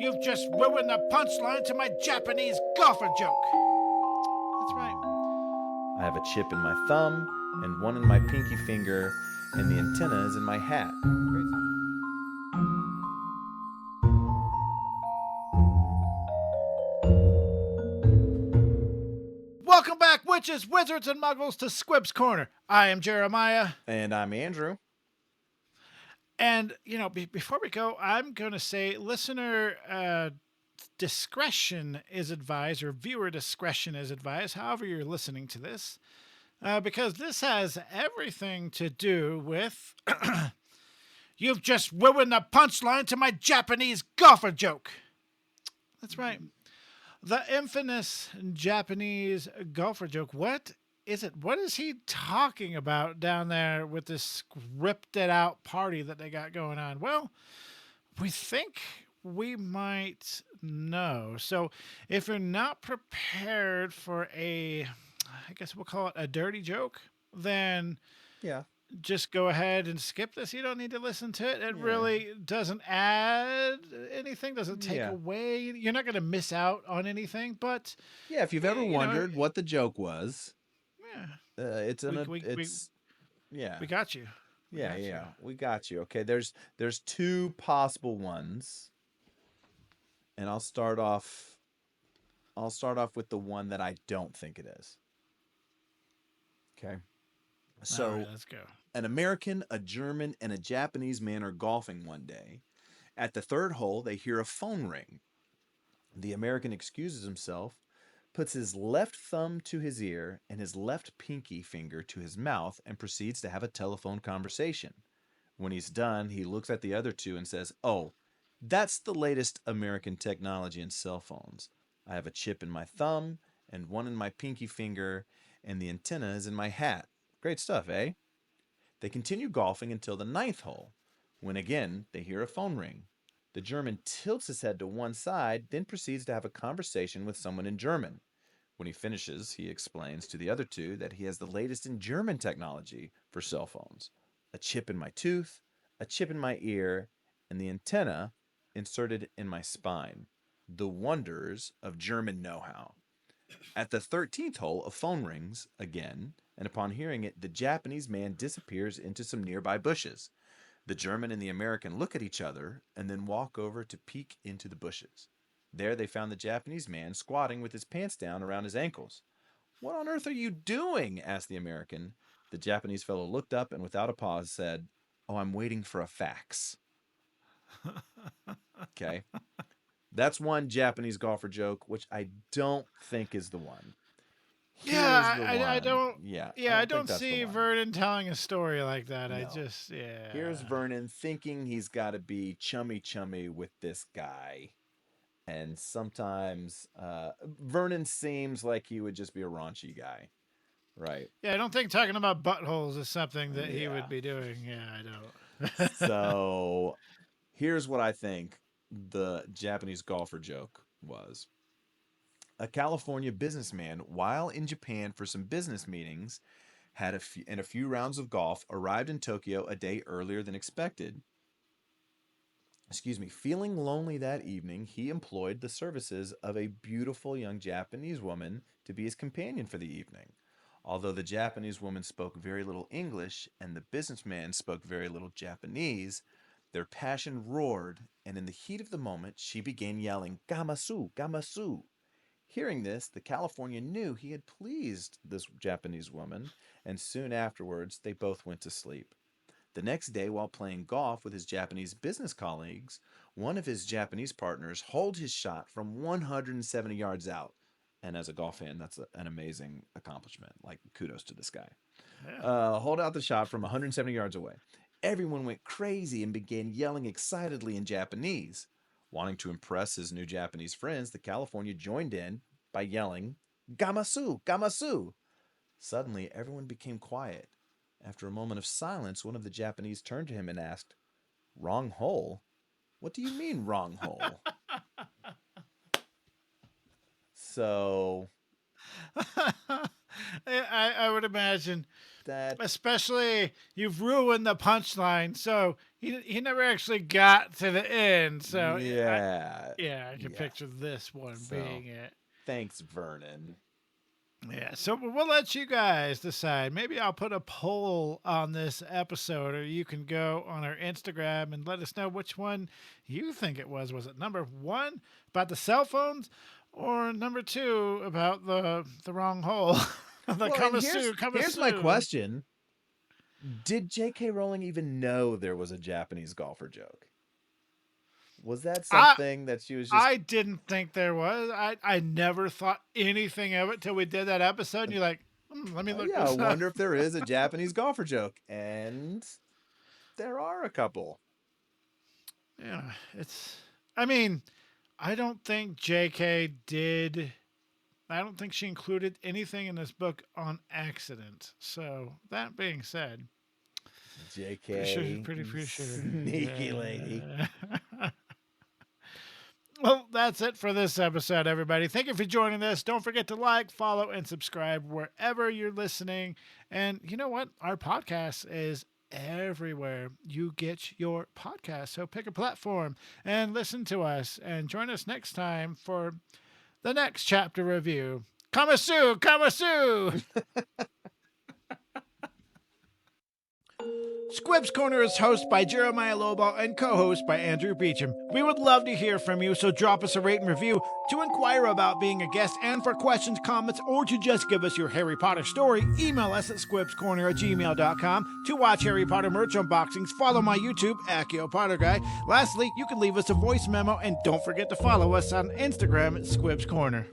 You've just ruined the punchline to my Japanese golfer joke. That's right. I have a chip in my thumb and one in my pinky finger, and the antenna is in my hat. Great. Welcome back, witches, wizards, and muggles to Squibscorner. I am Jeremiah. And I'm Andrew. And, before we go, I'm going to say listener discretion is advised, or viewer discretion is advised, however you're listening to this, because this has everything to do with you've just ruined the punchline to my Japanese golfer joke. That's right. The infamous Japanese golfer joke. What is it? What is he talking about down there with this scripted out party that they got going on? Well, we think we might know. So if you're not prepared for I guess we'll call it a dirty joke, then Yeah. just go ahead and skip this. You don't need to listen to it. It Yeah. really doesn't add anything, doesn't take Yeah. away. You're not going to miss out on anything, but Yeah, if you've ever wondered what the joke was, yeah, it's an we, it's yeah. we got you. Yeah. We got you. Okay, there's two possible ones. And I'll start off with the one that I don't think it is. Okay. So, All right, let's go. an American, a German, and a Japanese man are golfing one day. At the third hole, they hear a phone ring. The American excuses himself, puts his left thumb to his ear and his left pinky finger to his mouth, and proceeds to have a telephone conversation. When he's done, he looks at the other two and says, "Oh, that's the latest American technology in cell phones. I have a chip in my thumb and one in my pinky finger, and the antenna is in my hat. Great stuff, eh?" They continue golfing until the ninth hole, when again they hear a phone ring. The German tilts his head to one side, then proceeds to have a conversation with someone in German. When he finishes, he explains to the other two that he has the latest in German technology for cell phones: a chip in my tooth, a chip in my ear, and the antenna inserted in my spine. The wonders of German know how. At the 13th hole, a phone rings again, and upon hearing it, the Japanese man disappears into some nearby bushes. The German and the American look at each other and then walk over to peek into the bushes. There they found the Japanese man squatting with his pants down around his ankles. "What on earth are you doing?" asked the American. The Japanese fellow looked up and without a pause said, "Oh, I'm waiting for a fax." Okay. That's one Japanese golfer joke, which I don't think is the one. Here's Yeah, the I one. don't. Yeah, I Yeah, I don't think don't that's the see one. Vernon telling a story like that. No. Here's Yeah. Vernon thinking he's got to be chummy with this guy. And sometimes Vernon seems like he would just be a raunchy guy, right? Yeah, I don't think talking about buttholes is something that he Yeah. would be doing. Yeah, I don't. So here's what I think the Japanese golfer joke was. A California businessman, while in Japan for some business meetings, in a few rounds of golf, arrived in Tokyo a day earlier than expected. Feeling lonely that evening, he employed the services of a beautiful young Japanese woman to be his companion for the evening. Although the Japanese woman spoke very little English and the businessman spoke very little Japanese, their passion roared, and in the heat of the moment, she began yelling, "Gamasu, Gamasu." Hearing this, the Californian knew he had pleased this Japanese woman, and soon afterwards they both went to sleep. The next day, while playing golf with his Japanese business colleagues, one of his Japanese partners holed his shot from 170 yards out. And as a golf fan, that's an amazing accomplishment. Like, kudos to this guy. Yeah. Hold out the shot from 170 yards away. Everyone went crazy and began yelling excitedly in Japanese. Wanting to impress his new Japanese friends, the California joined in by yelling, "Gamasu, Gamasu." Suddenly, everyone became quiet. After a moment of silence, one of the Japanese turned to him and asked, "Wrong hole? What do you mean, wrong hole?" So, I would imagine, That especially you've ruined the punchline, so he never actually got to the end. So yeah. yeah, I can Yeah. picture this one So being it. thanks, Vernon. Yeah, so we'll let you guys decide. Maybe I'll put a poll on this episode, or you can go on our Instagram and let us know which one you think it was. Was it number one about the cell phones, or number two about the wrong hole? The Well, and Kamasu, here's my Kamasu. question. Did JK Rowling even know there was a Japanese golfer joke? Was that I something that she was just I didn't think there was. I never thought anything of it till we did that episode. And you're like, let me look yeah, I this up. wonder if there is a Japanese golfer joke. And there are a couple. Yeah, it's. I mean, I don't think J.K. did. I don't think she included anything in this book on accident. So that being said, pretty sure, JK, you pretty sure. sneaky lady. Yeah. Well, that's it for this episode, everybody. Thank you for joining us. Don't forget to like, follow, and subscribe wherever you're listening. And you know what? Our podcast is everywhere you get your podcast. So pick a platform and listen to us, and join us next time for the next chapter review. Kamasu, Kamasu! Squibscorner is hosted by Jeremiah Lobo and co-host by Andrew Beecham. We would love to hear from you, so drop us a rate and review to inquire about being a guest, and for questions, comments, or to just give us your Harry Potter story. Email us at squibscorner@gmail.com. To watch Harry Potter merch unboxings, follow my YouTube, Accio Potter Guy. Lastly, you can leave us a voice memo, and don't forget to follow us on Instagram at Squibscorner.